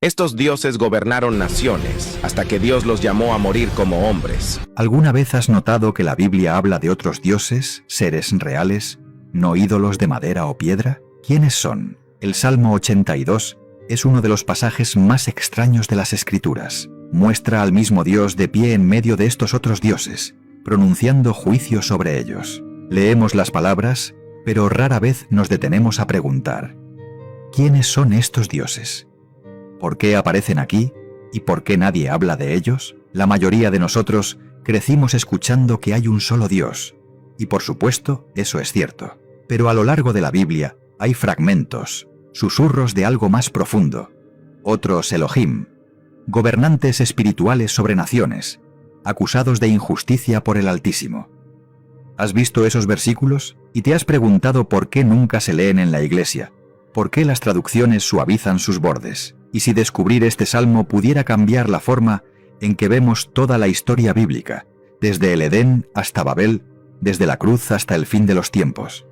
Estos dioses gobernaron naciones hasta que Dios los llamó a morir como hombres. ¿Alguna vez has notado que la Biblia habla de otros dioses, seres reales, no ídolos de madera o piedra? ¿Quiénes son? El Salmo 82 es uno de los pasajes más extraños de las Escrituras. Muestra al mismo Dios de pie en medio de estos otros dioses, pronunciando juicio sobre ellos. Leemos las palabras, pero rara vez nos detenemos a preguntar: ¿quiénes son estos dioses? ¿Por qué aparecen aquí? ¿Y por qué nadie habla de ellos? La mayoría de nosotros crecimos escuchando que hay un solo Dios, y por supuesto, eso es cierto. Pero a lo largo de la Biblia hay fragmentos, susurros de algo más profundo, otros Elohim, gobernantes espirituales sobre naciones, acusados de injusticia por el Altísimo. ¿Has visto esos versículos? Y te has preguntado por qué nunca se leen en la iglesia, por qué las traducciones suavizan sus bordes, y si descubrir este salmo pudiera cambiar la forma en que vemos toda la historia bíblica, desde el Edén hasta Babel, desde la cruz hasta el fin de los tiempos.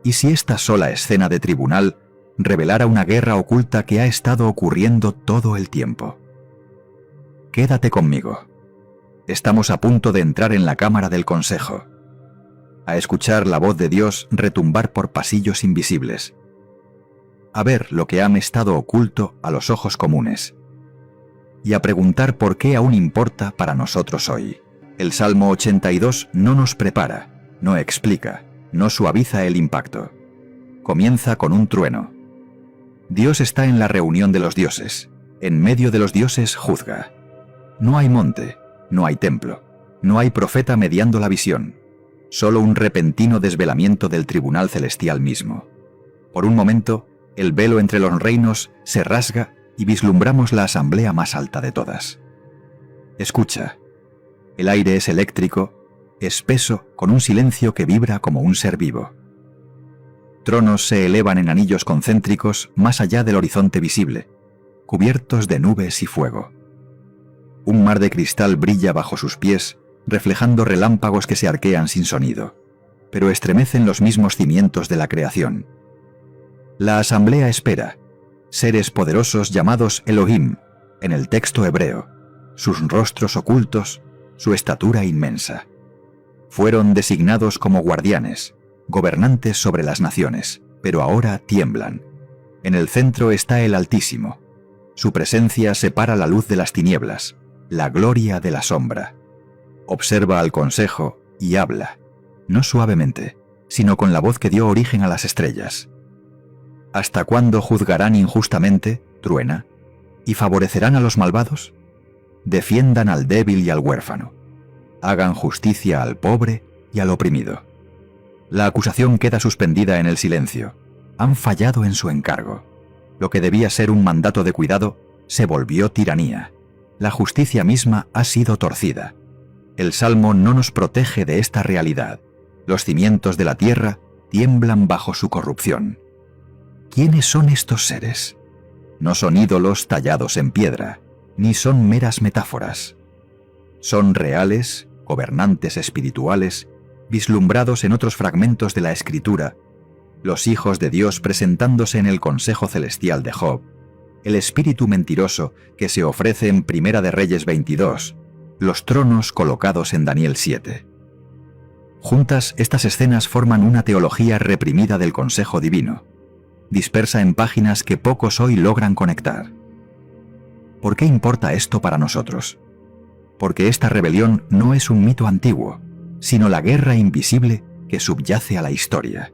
¿Y si esta sola escena de tribunal revelara una guerra oculta que ha estado ocurriendo todo el tiempo? Quédate conmigo. Estamos a punto de entrar en la cámara del consejo, a escuchar la voz de Dios retumbar por pasillos invisibles, a ver lo que ha estado oculto a los ojos comunes, y a preguntar por qué aún importa para nosotros hoy. El Salmo 82 no nos prepara, no explica, no suaviza el impacto. Comienza con un trueno. Dios está en la reunión de los dioses. En medio de los dioses juzga. No hay monte, no hay templo, no hay profeta mediando la visión. Solo un repentino desvelamiento del tribunal celestial mismo. Por un momento, el velo entre los reinos se rasga y vislumbramos la asamblea más alta de todas. Escucha. El aire es eléctrico, espeso, con un silencio que vibra como un ser vivo. Tronos se elevan en anillos concéntricos más allá del horizonte visible, cubiertos de nubes y fuego. Un mar de cristal brilla bajo sus pies, reflejando relámpagos que se arquean sin sonido, pero estremecen los mismos cimientos de la creación. La asamblea espera, seres poderosos llamados Elohim, en el texto hebreo, sus rostros ocultos, su estatura inmensa. Fueron designados como guardianes, gobernantes sobre las naciones, pero ahora tiemblan. En el centro está el Altísimo. Su presencia separa la luz de las tinieblas, la gloria de la sombra. Observa al consejo y habla, no suavemente, sino con la voz que dio origen a las estrellas. ¿Hasta cuándo juzgarán injustamente, truena, y favorecerán a los malvados? Defiendan al débil y al huérfano. Hagan justicia al pobre y al oprimido. La acusación queda suspendida en el silencio. Han fallado en su encargo. Lo que debía ser un mandato de cuidado se volvió tiranía. La justicia misma ha sido torcida. El Salmo no nos protege de esta realidad. Los cimientos de la tierra tiemblan bajo su corrupción. ¿Quiénes son estos seres? No son ídolos tallados en piedra, ni son meras metáforas. Son reales, gobernantes espirituales, vislumbrados en otros fragmentos de la Escritura, los hijos de Dios presentándose en el consejo celestial de Job, el espíritu mentiroso que se ofrece en Primera de Reyes 22, los tronos colocados en Daniel 7. Juntas, estas escenas forman una teología reprimida del consejo divino, dispersa en páginas que pocos hoy logran conectar. ¿Por qué importa esto para nosotros? Porque esta rebelión no es un mito antiguo, sino la guerra invisible que subyace a la historia.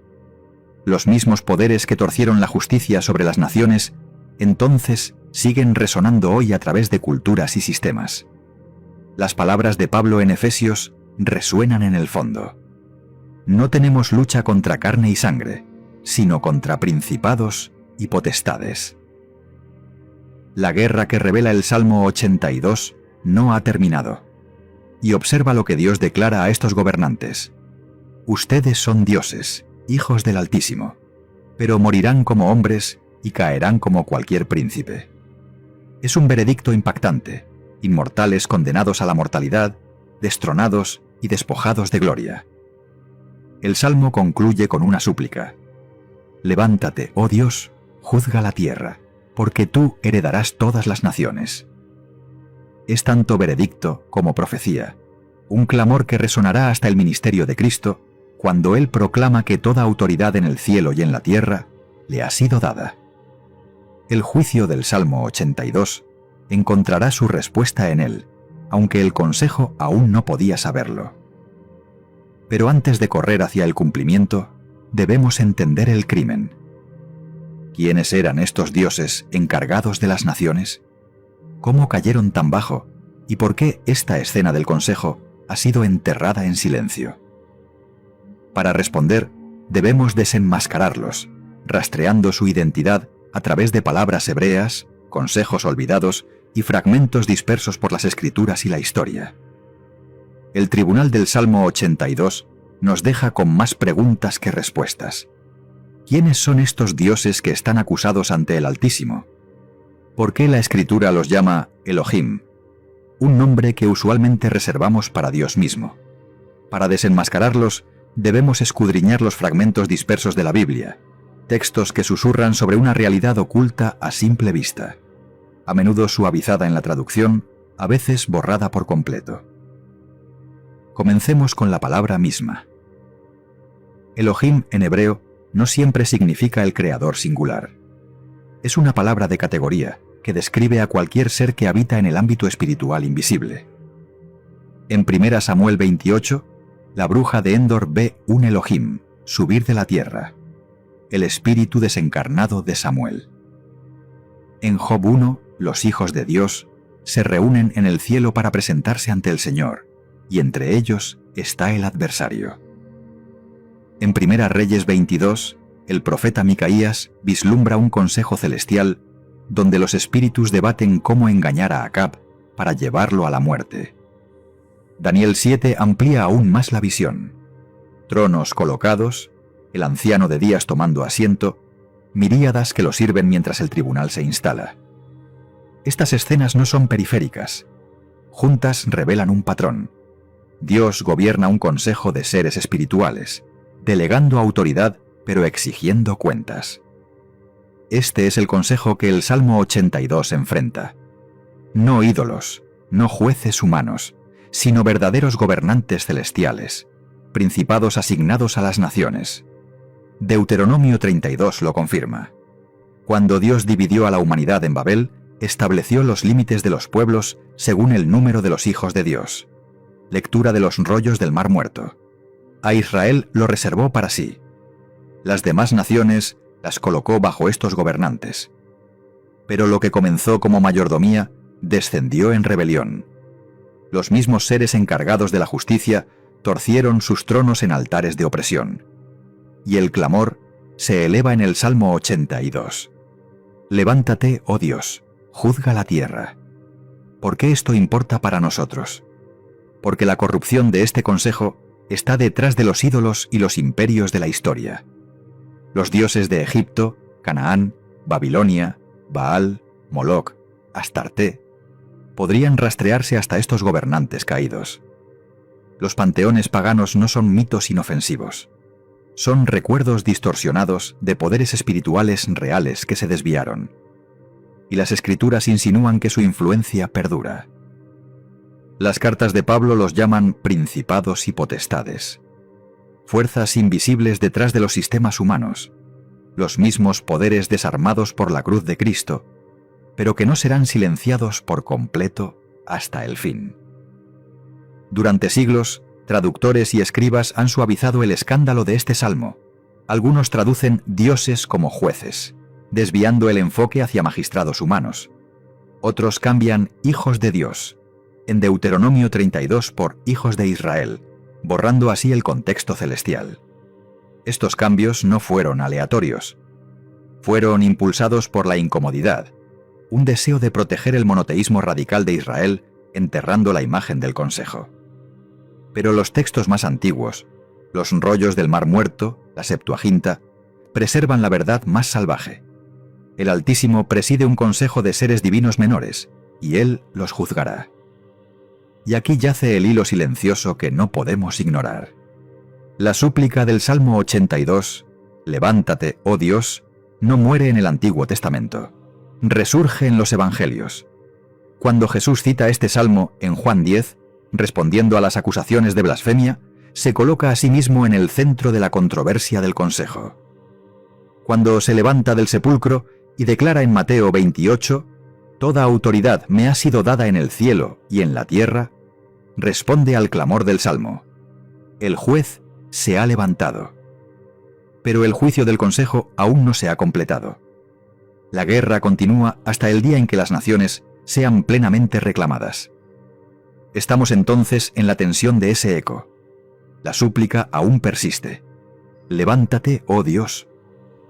Los mismos poderes que torcieron la justicia sobre las naciones, entonces siguen resonando hoy a través de culturas y sistemas. Las palabras de Pablo en Efesios resuenan en el fondo. No tenemos lucha contra carne y sangre, sino contra principados y potestades. La guerra que revela el Salmo 82 no ha terminado. Y observa lo que Dios declara a estos gobernantes. Ustedes son dioses, hijos del Altísimo, pero morirán como hombres y caerán como cualquier príncipe. Es un veredicto impactante, inmortales condenados a la mortalidad, destronados y despojados de gloria. El Salmo concluye con una súplica. Levántate, oh Dios, juzga la tierra, porque tú heredarás todas las naciones. Es tanto veredicto como profecía, un clamor que resonará hasta el ministerio de Cristo, cuando Él proclama que toda autoridad en el cielo y en la tierra le ha sido dada. El juicio del Salmo 82 encontrará su respuesta en él, aunque el consejo aún no podía saberlo. Pero antes de correr hacia el cumplimiento, debemos entender el crimen. ¿Quiénes eran estos dioses encargados de las naciones? ¿Cómo cayeron tan bajo? ¿Y por qué esta escena del consejo ha sido enterrada en silencio? Para responder, debemos desenmascararlos, rastreando su identidad a través de palabras hebreas, consejos olvidados y fragmentos dispersos por las escrituras y la historia. El tribunal del Salmo 82 nos deja con más preguntas que respuestas. ¿Quiénes son estos dioses que están acusados ante el Altísimo? ¿Por qué la Escritura los llama Elohim, un nombre que usualmente reservamos para Dios mismo? Para desenmascararlos, debemos escudriñar los fragmentos dispersos de la Biblia, textos que susurran sobre una realidad oculta a simple vista, a menudo suavizada en la traducción, a veces borrada por completo. Comencemos con la palabra misma. Elohim en hebreo no siempre significa el creador singular. Es una palabra de categoría que describe a cualquier ser que habita en el ámbito espiritual invisible. En 1 Samuel 28, la bruja de Endor ve un Elohim subir de la tierra, el espíritu desencarnado de Samuel. En Job 1, los hijos de Dios se reúnen en el cielo para presentarse ante el Señor, y entre ellos está el adversario. En 1 Reyes 22, el profeta Micaías vislumbra un consejo celestial donde los espíritus debaten cómo engañar a Acab para llevarlo a la muerte. Daniel 7 amplía aún más la visión. Tronos colocados, el anciano de días tomando asiento, miríadas que lo sirven mientras el tribunal se instala. Estas escenas no son periféricas. Juntas revelan un patrón. Dios gobierna un consejo de seres espirituales, delegando autoridad pero exigiendo cuentas. Este es el consejo que el Salmo 82 enfrenta. No ídolos, no jueces humanos, sino verdaderos gobernantes celestiales, principados asignados a las naciones. Deuteronomio 32 lo confirma. Cuando Dios dividió a la humanidad en Babel, estableció los límites de los pueblos según el número de los hijos de Dios. Lectura de los rollos del Mar Muerto. A Israel lo reservó para sí. Las demás naciones las colocó bajo estos gobernantes. Pero lo que comenzó como mayordomía descendió en rebelión. Los mismos seres encargados de la justicia torcieron sus tronos en altares de opresión. Y el clamor se eleva en el Salmo 82. Levántate, oh Dios, juzga la tierra. ¿Por qué esto importa para nosotros? Porque la corrupción de este consejo está detrás de los ídolos y los imperios de la historia. Los dioses de Egipto, Canaán, Babilonia, Baal, Moloc, Astarté, podrían rastrearse hasta estos gobernantes caídos. Los panteones paganos no son mitos inofensivos. Son recuerdos distorsionados de poderes espirituales reales que se desviaron. Y las escrituras insinúan que su influencia perdura. Las cartas de Pablo los llaman principados y potestades. Fuerzas invisibles detrás de los sistemas humanos. Los mismos poderes desarmados por la cruz de Cristo, pero que no serán silenciados por completo hasta el fin. Durante siglos, traductores y escribas han suavizado el escándalo de este salmo. Algunos traducen dioses como jueces, desviando el enfoque hacia magistrados humanos. Otros cambian hijos de Dios, en Deuteronomio 32 por hijos de Israel, borrando así el contexto celestial. Estos cambios no fueron aleatorios. Fueron impulsados por la incomodidad, un deseo de proteger el monoteísmo radical de Israel, enterrando la imagen del consejo. Pero los textos más antiguos, los rollos del Mar Muerto, la Septuaginta, preservan la verdad más salvaje. El Altísimo preside un consejo de seres divinos menores, y Él los juzgará. Y aquí yace el hilo silencioso que no podemos ignorar. La súplica del Salmo 82, levántate, oh Dios, no muere en el Antiguo Testamento. resurge en los Evangelios. Cuando Jesús cita este salmo en Juan 10, respondiendo a las acusaciones de blasfemia, se coloca a sí mismo en el centro de la controversia del consejo. Cuando se levanta del sepulcro y declara en Mateo 28, «Toda autoridad me ha sido dada en el cielo y en la tierra», responde al clamor del salmo. El juez se ha levantado. Pero el juicio del consejo aún no se ha completado. La guerra continúa hasta el día en que las naciones sean plenamente reclamadas. Estamos entonces en la tensión de ese eco. La súplica aún persiste. Levántate, oh Dios.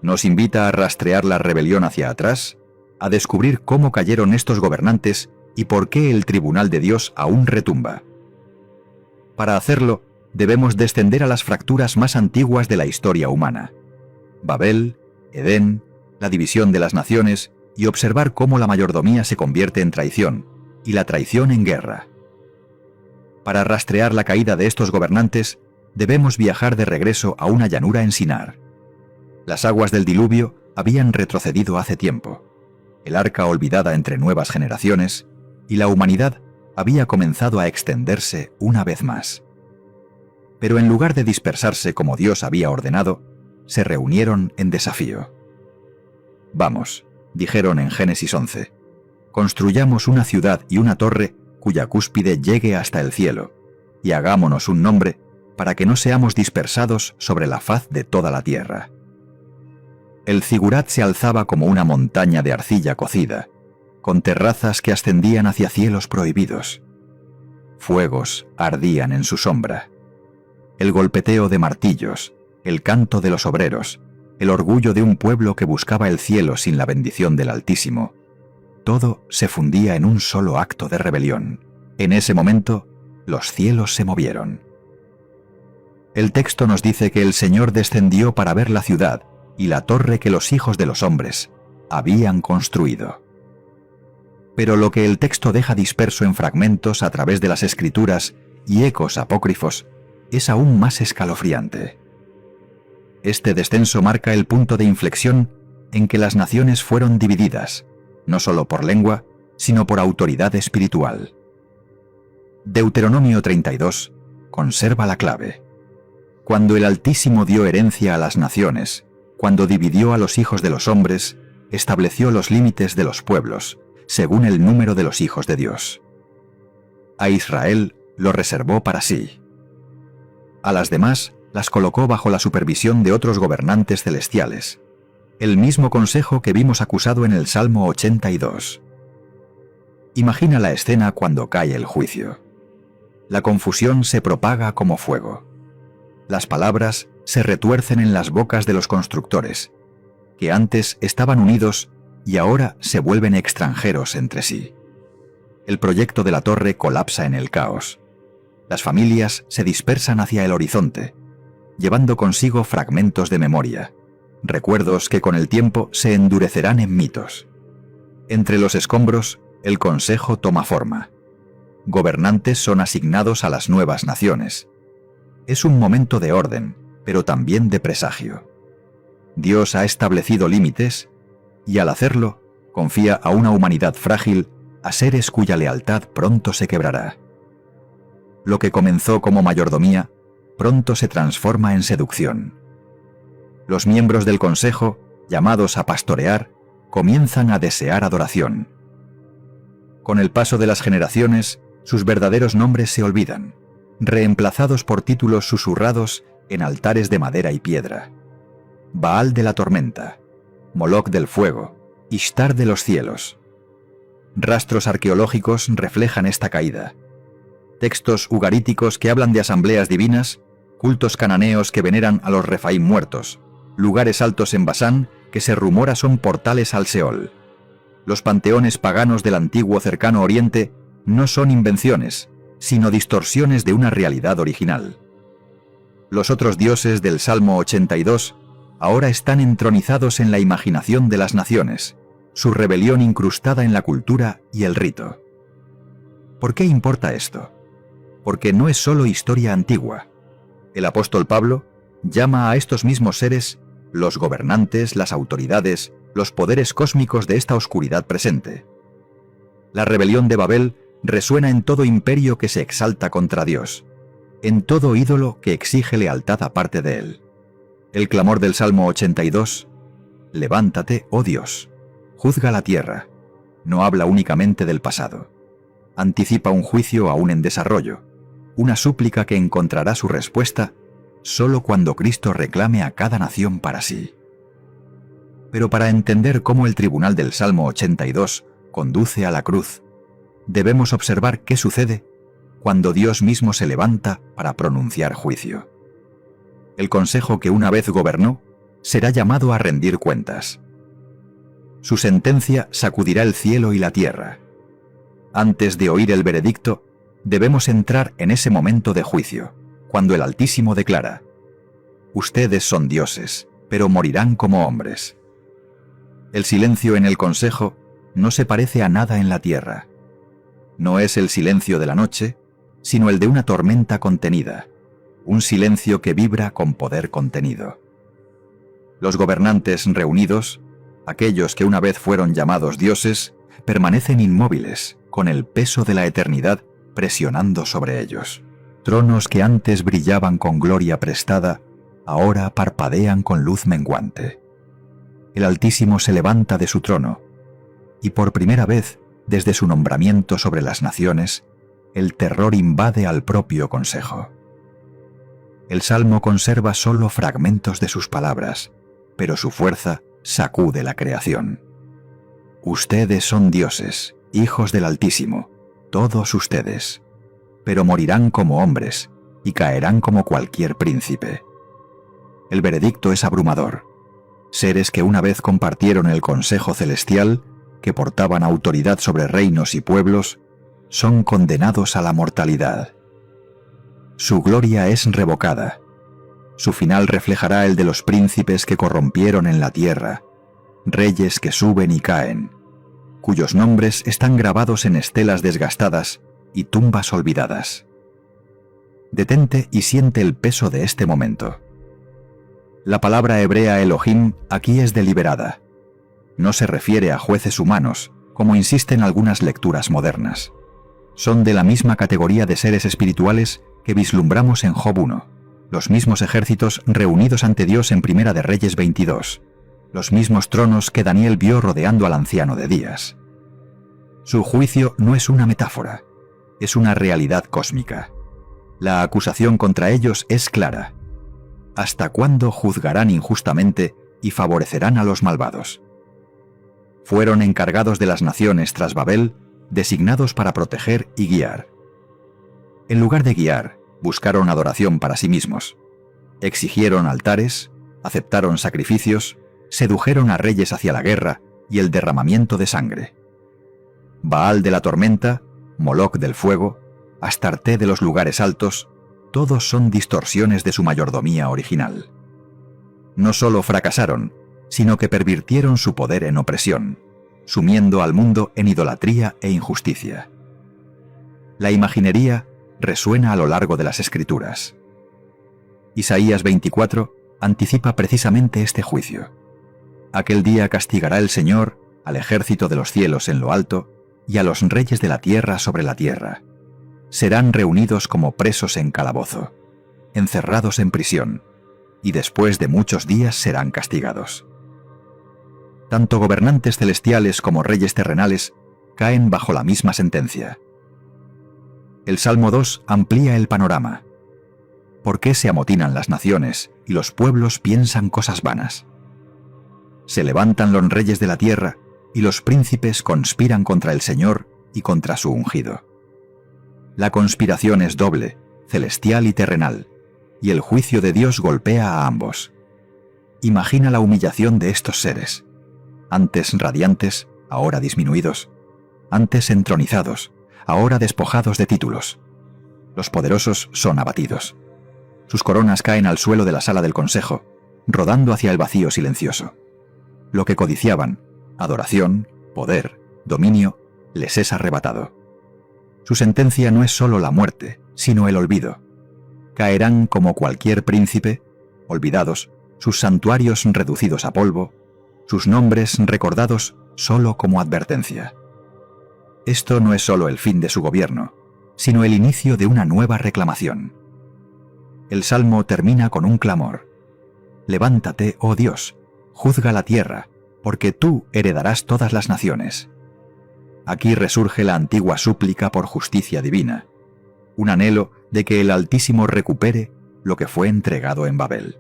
Nos invita a rastrear la rebelión hacia atrás, a descubrir cómo cayeron estos gobernantes y por qué el tribunal de Dios aún retumba. Para hacerlo, debemos descender a las fracturas más antiguas de la historia humana. Babel, Edén, la división de las naciones y observar cómo la mayordomía se convierte en traición y la traición en guerra. Para rastrear la caída de estos gobernantes, debemos viajar de regreso a una llanura en Sinar. Las aguas del diluvio habían retrocedido hace tiempo, el arca olvidada entre nuevas generaciones, y la humanidad había comenzado a extenderse una vez más. Pero en lugar de dispersarse como Dios había ordenado, se reunieron en desafío. «Vamos», dijeron en Génesis 11, «construyamos una ciudad y una torre cuya cúspide llegue hasta el cielo, y hagámonos un nombre para que no seamos dispersados sobre la faz de toda la tierra». El zigurat se alzaba como una montaña de arcilla cocida, con terrazas que ascendían hacia cielos prohibidos. Fuegos ardían en su sombra. El golpeteo de martillos, el canto de los obreros, el orgullo de un pueblo que buscaba el cielo sin la bendición del Altísimo, todo se fundía en un solo acto de rebelión. En ese momento, los cielos se movieron. El texto nos dice que el Señor descendió para ver la ciudad y la torre que los hijos de los hombres habían construido. Pero lo que el texto deja disperso en fragmentos a través de las Escrituras y ecos apócrifos es aún más escalofriante. Este descenso marca el punto de inflexión en que las naciones fueron divididas, no solo por lengua, sino por autoridad espiritual. Deuteronomio 32 conserva la clave. Cuando el Altísimo dio herencia a las naciones, cuando dividió a los hijos de los hombres, estableció los límites de los pueblos, según el número de los hijos de Dios. A Israel lo reservó para sí. A las demás las colocó bajo la supervisión de otros gobernantes celestiales, el mismo consejo que vimos acusado en el Salmo 82. Imagina la escena cuando cae el juicio. La confusión se propaga como fuego. Las palabras se retuercen en las bocas de los constructores, que antes estaban unidos y ahora se vuelven extranjeros entre sí. El proyecto de la torre colapsa en el caos. Las familias se dispersan hacia el horizonte, llevando consigo fragmentos de memoria, recuerdos que con el tiempo se endurecerán en mitos. Entre los escombros, el consejo toma forma. Gobernantes son asignados a las nuevas naciones. Es un momento de orden, pero también de presagio. Dios ha establecido límites y al hacerlo, confía a una humanidad frágil a seres cuya lealtad pronto se quebrará. Lo que comenzó como mayordomía, pronto se transforma en seducción. Los miembros del consejo, llamados a pastorear, comienzan a desear adoración. Con el paso de las generaciones, sus verdaderos nombres se olvidan, reemplazados por títulos susurrados en altares de madera y piedra. Baal de la tormenta, Moloc del fuego, Ishtar de los cielos. Rastros arqueológicos reflejan esta caída. Textos ugaríticos que hablan de asambleas divinas, cultos cananeos que veneran a los Refaim muertos, lugares altos en Basán que se rumora son portales al Seol. Los panteones paganos del antiguo cercano Oriente no son invenciones, sino distorsiones de una realidad original. Los otros dioses del Salmo 82 ahora están entronizados en la imaginación de las naciones, su rebelión incrustada en la cultura y el rito. ¿Por qué importa esto? Porque no es solo historia antigua. El apóstol Pablo llama a estos mismos seres los gobernantes, las autoridades los poderes cósmicos de esta oscuridad presente. La rebelión de Babel resuena en todo imperio que se exalta contra Dios, en todo ídolo que exige lealtad aparte de él. El clamor del Salmo 82, levántate, oh Dios, juzga la tierra, no habla únicamente del pasado. Anticipa un juicio aún en desarrollo, una súplica que encontrará su respuesta solo cuando Cristo reclame a cada nación para sí. Pero para entender cómo el tribunal del Salmo 82 conduce a la cruz, debemos observar qué sucede cuando Dios mismo se levanta para pronunciar juicio. El consejo que una vez gobernó será llamado a rendir cuentas. Su sentencia sacudirá el cielo y la tierra. Antes de oír el veredicto, debemos entrar en ese momento de juicio, cuando el Altísimo declara: ustedes son dioses, pero morirán como hombres. El silencio en el consejo no se parece a nada en la tierra. No es el silencio de la noche, sino el de una tormenta contenida, un silencio que vibra con poder contenido. Los gobernantes reunidos, aquellos que una vez fueron llamados dioses, permanecen inmóviles, con el peso de la eternidad presionando sobre ellos. Tronos que antes brillaban con gloria prestada, ahora parpadean con luz menguante. El Altísimo se levanta de su trono, y por primera vez, desde su nombramiento sobre las naciones, el terror invade al propio consejo. El Salmo conserva solo fragmentos de sus palabras, pero su fuerza sacude la creación. Ustedes son dioses, hijos del Altísimo, todos ustedes, pero morirán como hombres y caerán como cualquier príncipe. El veredicto es abrumador. Seres que una vez compartieron el consejo celestial, que portaban autoridad sobre reinos y pueblos, son condenados a la mortalidad. Su gloria es revocada. Su final reflejará el de los príncipes que corrompieron en la tierra, reyes que suben y caen, cuyos nombres están grabados en estelas desgastadas y tumbas olvidadas. Detente y siente el peso de este momento. La palabra hebrea Elohim aquí es deliberada. No se refiere a jueces humanos, como insisten algunas lecturas modernas. Son de la misma categoría de seres espirituales que vislumbramos en Job 1, los mismos ejércitos reunidos ante Dios en Primera de Reyes 22, los mismos tronos que Daniel vio rodeando al anciano de Días. Su juicio no es una metáfora, es una realidad cósmica. La acusación contra ellos es clara. ¿Hasta cuándo juzgarán injustamente y favorecerán a los malvados? Fueron encargados de las naciones tras Babel, designados para proteger y guiar. En lugar de guiar, buscaron adoración para sí mismos. Exigieron altares, aceptaron sacrificios, sedujeron a reyes hacia la guerra y el derramamiento de sangre. Baal de la tormenta, Moloc del fuego, Astarté de los lugares altos, todos son distorsiones de su mayordomía original. No solo fracasaron, sino que pervirtieron su poder en opresión, sumiendo al mundo en idolatría e injusticia. La imaginería resuena a lo largo de las Escrituras. Isaías 24 anticipa precisamente este juicio. Aquel día castigará el Señor al ejército de los cielos en lo alto y a los reyes de la tierra sobre la tierra. Serán reunidos como presos en calabozo, encerrados en prisión, y después de muchos días serán castigados. Tanto gobernantes celestiales como reyes terrenales caen bajo la misma sentencia. El Salmo 2 amplía el panorama. ¿Por qué se amotinan las naciones y los pueblos piensan cosas vanas? Se levantan los reyes de la tierra y los príncipes conspiran contra el Señor y contra su ungido. La conspiración es doble, celestial y terrenal, y el juicio de Dios golpea a ambos. Imagina la humillación de estos seres, antes radiantes, ahora disminuidos, antes entronizados, ahora despojados de títulos. Los poderosos son abatidos. Sus coronas caen al suelo de la sala del consejo, rodando hacia el vacío silencioso. Lo que codiciaban, adoración, poder, dominio, les es arrebatado. Su sentencia no es solo la muerte, sino el olvido. Caerán como cualquier príncipe, olvidados, sus santuarios reducidos a polvo, sus nombres recordados solo como advertencia. Esto no es solo el fin de su gobierno, sino el inicio de una nueva reclamación. El Salmo termina con un clamor. Levántate, oh Dios, juzga la tierra, porque tú heredarás todas las naciones. Aquí resurge la antigua súplica por justicia divina, un anhelo de que el Altísimo recupere lo que fue entregado en Babel.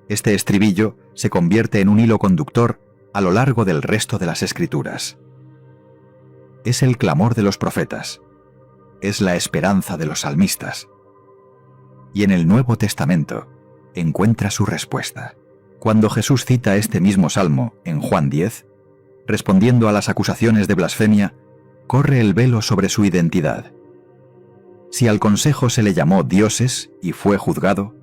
Este estribillo se convierte en un hilo conductor a lo largo del resto de las Escrituras. Es el clamor de los profetas, es la esperanza de los salmistas. Y en el Nuevo Testamento encuentra su respuesta. Cuando Jesús cita este mismo salmo en Juan 10, respondiendo a las acusaciones de blasfemia, corre el velo sobre su identidad. Si al consejo se le llamó dioses y fue juzgado,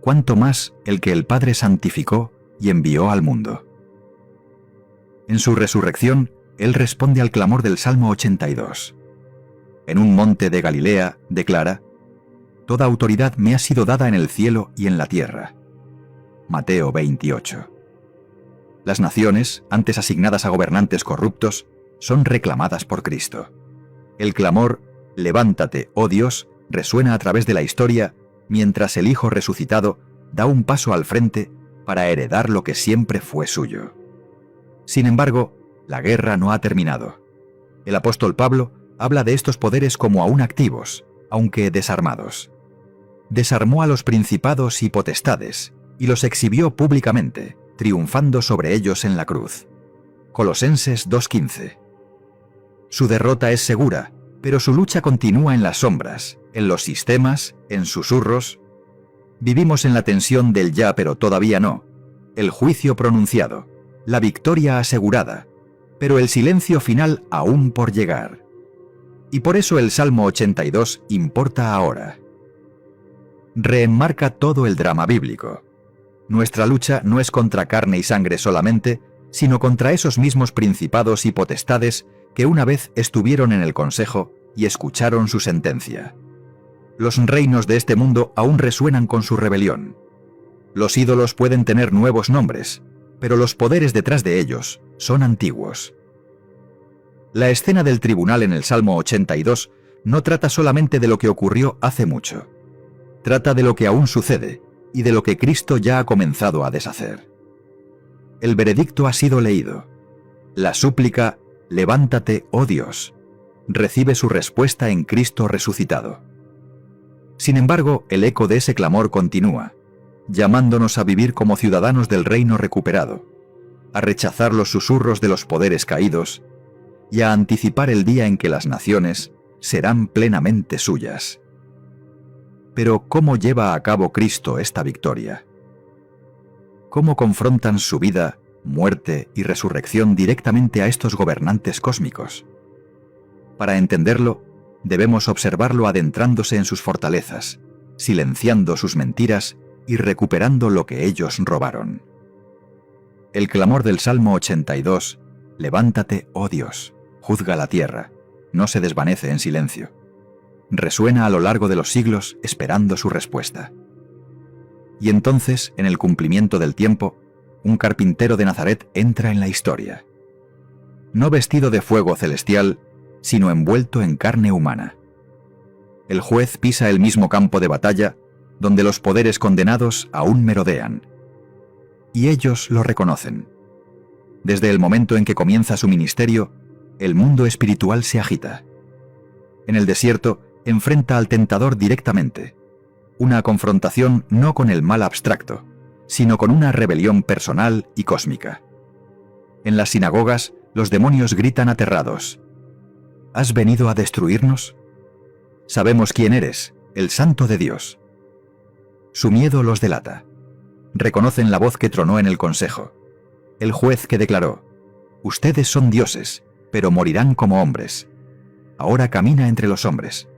¿cuánto más el que el Padre santificó y envió al mundo? En su resurrección, él responde al clamor del Salmo 82. En un monte de Galilea, declara: «Toda autoridad me ha sido dada en el cielo y en la tierra». Mateo 28. Las naciones, antes asignadas a gobernantes corruptos, son reclamadas por Cristo. El clamor, «Levántate, oh Dios», resuena a través de la historia, mientras el Hijo resucitado da un paso al frente para heredar lo que siempre fue suyo. Sin embargo, la guerra no ha terminado. El apóstol Pablo habla de estos poderes como aún activos, aunque desarmados. Desarmó a los principados y potestades, y los exhibió públicamente, triunfando sobre ellos en la cruz. Colosenses 2:15. Su derrota es segura, pero su lucha continúa en las sombras, en los sistemas, en susurros. Vivimos en la tensión del ya pero todavía no, el juicio pronunciado, la victoria asegurada, pero el silencio final aún por llegar. Y por eso el Salmo 82 importa ahora. Reenmarca todo el drama bíblico. Nuestra lucha no es contra carne y sangre solamente, sino contra esos mismos principados y potestades que una vez estuvieron en el consejo y escucharon su sentencia. Los reinos de este mundo aún resuenan con su rebelión. Los ídolos pueden tener nuevos nombres, pero los poderes detrás de ellos son antiguos. La escena del tribunal en el Salmo 82 no trata solamente de lo que ocurrió hace mucho. Trata de lo que aún sucede y de lo que Cristo ya ha comenzado a deshacer. El veredicto ha sido leído. La súplica, «Levántate, oh Dios», recibe su respuesta en Cristo resucitado. Sin embargo, el eco de ese clamor continúa, llamándonos a vivir como ciudadanos del reino recuperado, a rechazar los susurros de los poderes caídos y a anticipar el día en que las naciones serán plenamente suyas. Pero ¿cómo lleva a cabo Cristo esta victoria? ¿Cómo confrontan su vida, muerte y resurrección directamente a estos gobernantes cósmicos? Para entenderlo, debemos observarlo adentrándose en sus fortalezas, silenciando sus mentiras y recuperando lo que ellos robaron. El clamor del Salmo 82, «Levántate, oh Dios, juzga la tierra», no se desvanece en silencio. Resuena a lo largo de los siglos esperando su respuesta. Y entonces, en el cumplimiento del tiempo, un carpintero de Nazaret entra en la historia. No vestido de fuego celestial, sino envuelto en carne humana. El juez pisa el mismo campo de batalla donde los poderes condenados aún merodean. Y ellos lo reconocen. Desde el momento en que comienza su ministerio, el mundo espiritual se agita. En el desierto, enfrenta al tentador directamente. Una confrontación no con el mal abstracto, sino con una rebelión personal y cósmica. En las sinagogas, los demonios gritan aterrados: ¿Has venido a destruirnos? Sabemos quién eres, el Santo de Dios. Su miedo los delata. Reconocen la voz que tronó en el consejo. El juez que declaró: «Ustedes son dioses, pero morirán como hombres». Ahora camina entre los hombres.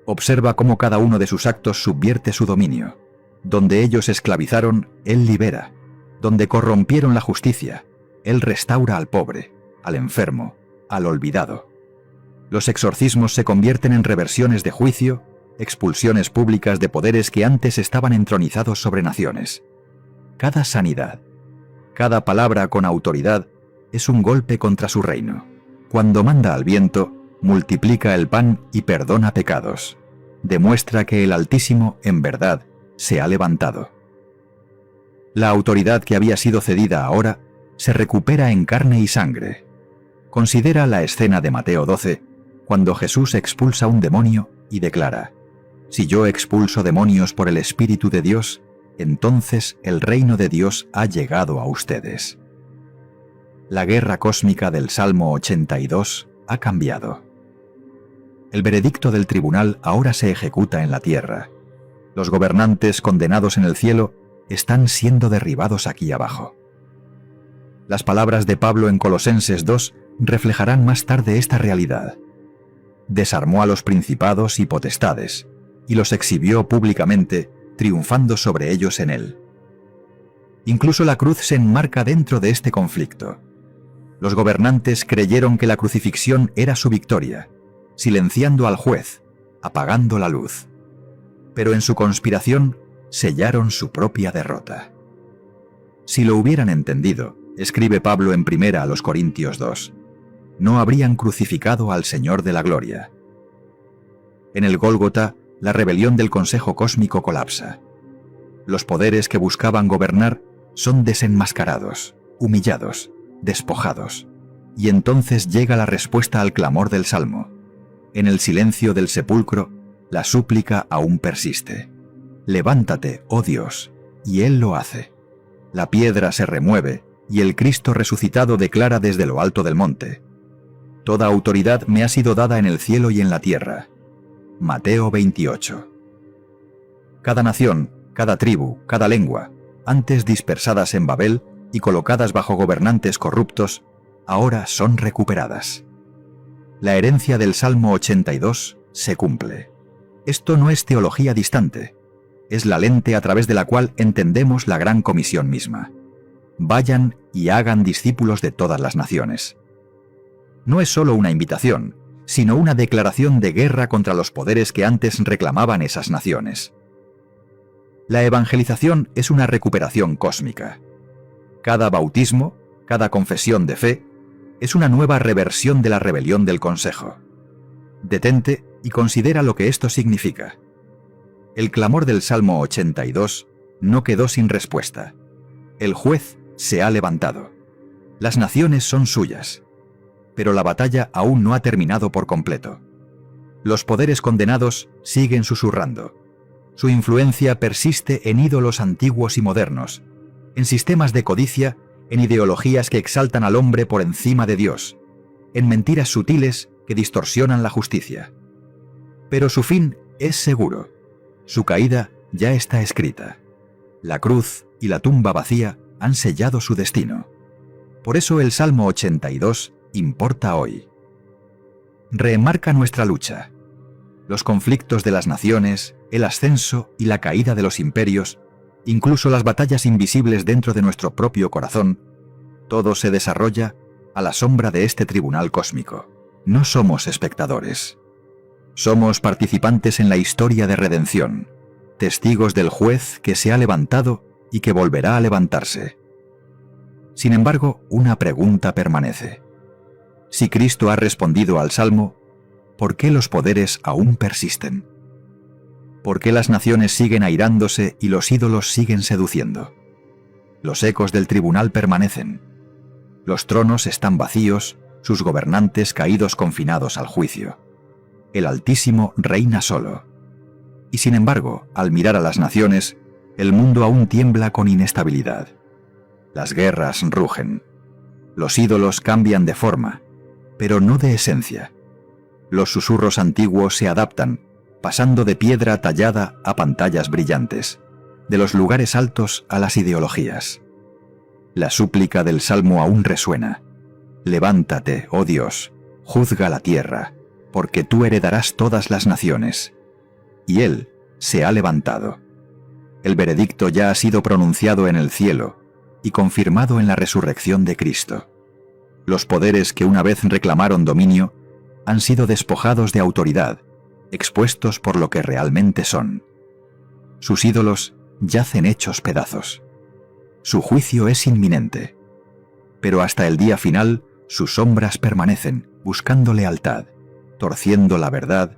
Observa cómo cada uno de sus actos subvierte su dominio. Donde ellos esclavizaron, él libera. Donde corrompieron la justicia, él restaura al pobre, al enfermo, al olvidado. Los exorcismos se convierten en reversiones de juicio, expulsiones públicas de poderes que antes estaban entronizados sobre naciones. Cada sanidad, Cada palabra con autoridad es un golpe contra su reino. Cuando manda al viento, multiplica el pan y perdona pecados. Demuestra que el Altísimo, en verdad, se ha levantado. La autoridad que había sido cedida ahora se recupera en carne y sangre. Considera la escena de Mateo 12, cuando Jesús expulsa un demonio y declara: «Si yo expulso demonios por el Espíritu de Dios, entonces el reino de Dios ha llegado a ustedes». La guerra cósmica del Salmo 82 ha cambiado. El veredicto del tribunal ahora se ejecuta en la tierra. Los gobernantes condenados en el cielo están siendo derribados aquí abajo. Las palabras de Pablo en Colosenses 2 reflejarán más tarde esta realidad. Desarmó a los principados y potestades, y los exhibió públicamente, triunfando sobre ellos en él. Incluso la cruz se enmarca dentro de este conflicto. Los gobernantes creyeron que la crucifixión era su victoria, silenciando al juez, apagando la luz. Pero en su conspiración sellaron su propia derrota. Si lo hubieran entendido, escribe Pablo en 1 a los Corintios 2, no habrían crucificado al Señor de la Gloria. En el Gólgota, la rebelión del Consejo Cósmico colapsa. Los poderes que buscaban gobernar son desenmascarados, humillados, despojados. Y entonces llega la respuesta al clamor del Salmo. En el silencio del sepulcro, la súplica aún persiste. «Levántate, oh Dios», y Él lo hace. La piedra se remueve, y el Cristo resucitado declara desde lo alto del monte: «Toda autoridad me ha sido dada en el cielo y en la tierra». Mateo 28. Cada nación, cada tribu, cada lengua, antes dispersadas en Babel y colocadas bajo gobernantes corruptos, ahora son recuperadas. La herencia del Salmo 82 se cumple. Esto no es teología distante, es la lente a través de la cual entendemos la gran comisión misma. Vayan y hagan discípulos de todas las naciones. No es solo una invitación, sino una declaración de guerra contra los poderes que antes reclamaban esas naciones. La evangelización es una recuperación cósmica. Cada bautismo, cada confesión de fe, es una nueva reversión de la rebelión del Consejo. Detente y considera lo que esto significa. El clamor del Salmo 82 no quedó sin respuesta. El juez se ha levantado. Las naciones son suyas. Pero la batalla aún no ha terminado por completo. Los poderes condenados siguen susurrando. Su influencia persiste en ídolos antiguos y modernos, en sistemas de codicia, en ideologías que exaltan al hombre por encima de Dios, en mentiras sutiles que distorsionan la justicia. Pero su fin es seguro. Su caída ya está escrita. La cruz y la tumba vacía han sellado su destino. Por eso el Salmo 82 importa hoy. Reenmarca nuestra lucha. Los conflictos de las naciones, el ascenso y la caída de los imperios, incluso las batallas invisibles dentro de nuestro propio corazón, todo se desarrolla a la sombra de este tribunal cósmico. No somos espectadores. Somos participantes en la historia de redención, testigos del juez que se ha levantado y que volverá a levantarse. Sin embargo, una pregunta permanece. Si Cristo ha respondido al Salmo, ¿por qué los poderes aún persisten? ¿Por qué las naciones siguen airándose y los ídolos siguen seduciendo? Los ecos del tribunal permanecen. Los tronos están vacíos, sus gobernantes caídos confinados al juicio. El Altísimo reina solo. Y sin embargo, al mirar a las naciones, el mundo aún tiembla con inestabilidad. Las guerras rugen. Los ídolos cambian de forma, pero no de esencia. Los susurros antiguos se adaptan, pasando de piedra tallada a pantallas brillantes, de los lugares altos a las ideologías. La súplica del Salmo aún resuena. Levántate, oh Dios, juzga la tierra, porque tú heredarás todas las naciones. Y Él se ha levantado. El veredicto ya ha sido pronunciado en el cielo y confirmado en la resurrección de Cristo. Los poderes que una vez reclamaron dominio han sido despojados de autoridad, expuestos por lo que realmente son. Sus ídolos yacen hechos pedazos. Su juicio es inminente. Pero hasta el día final, sus sombras permanecen, buscando lealtad, torciendo la verdad,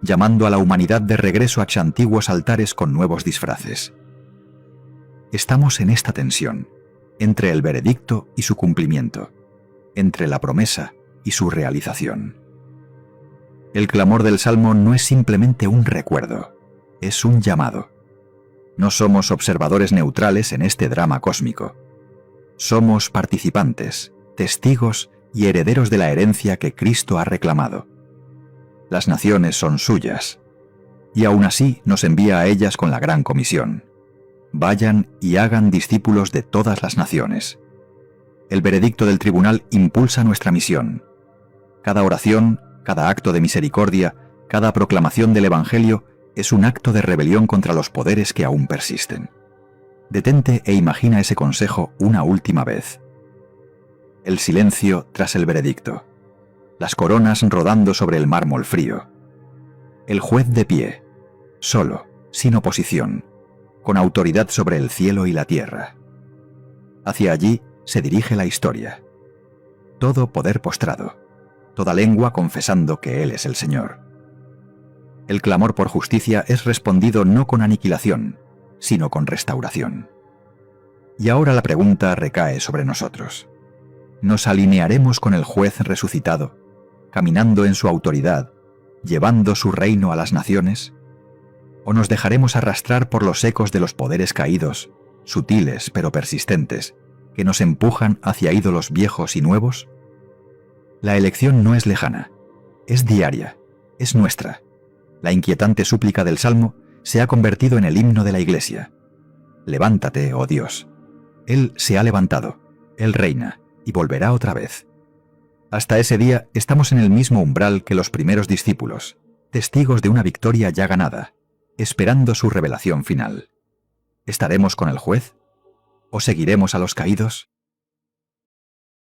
llamando a la humanidad de regreso a antiguos altares con nuevos disfraces. Estamos en esta tensión, entre el veredicto y su cumplimiento, entre la promesa y su realización. El clamor del Salmo no es simplemente un recuerdo, es un llamado. No somos observadores neutrales en este drama cósmico. Somos participantes, testigos y herederos de la herencia que Cristo ha reclamado. Las naciones son suyas, y aún así nos envía a ellas con la gran comisión. Vayan y hagan discípulos de todas las naciones. El veredicto del tribunal impulsa nuestra misión. Cada oración, cada acto de misericordia, cada proclamación del Evangelio es un acto de rebelión contra los poderes que aún persisten. Detente e imagina ese consejo una última vez. El silencio tras el veredicto. Las coronas rodando sobre el mármol frío. El juez de pie, solo, sin oposición, con autoridad sobre el cielo y la tierra. Hacia allí se dirige la historia. Todo poder postrado, toda lengua confesando que Él es el Señor. El clamor por justicia es respondido no con aniquilación, sino con restauración. Y ahora la pregunta recae sobre nosotros. ¿Nos alinearemos con el juez resucitado, caminando en su autoridad, llevando su reino a las naciones? ¿O nos dejaremos arrastrar por los ecos de los poderes caídos, sutiles pero persistentes, que nos empujan hacia ídolos viejos y nuevos? La elección no es lejana, es diaria, es nuestra. La inquietante súplica del Salmo se ha convertido en el himno de la Iglesia. Levántate, oh Dios. Él se ha levantado, Él reina, y volverá otra vez. Hasta ese día estamos en el mismo umbral que los primeros discípulos, testigos de una victoria ya ganada, esperando su revelación final. ¿Estaremos con el juez? ¿O seguiremos a los caídos?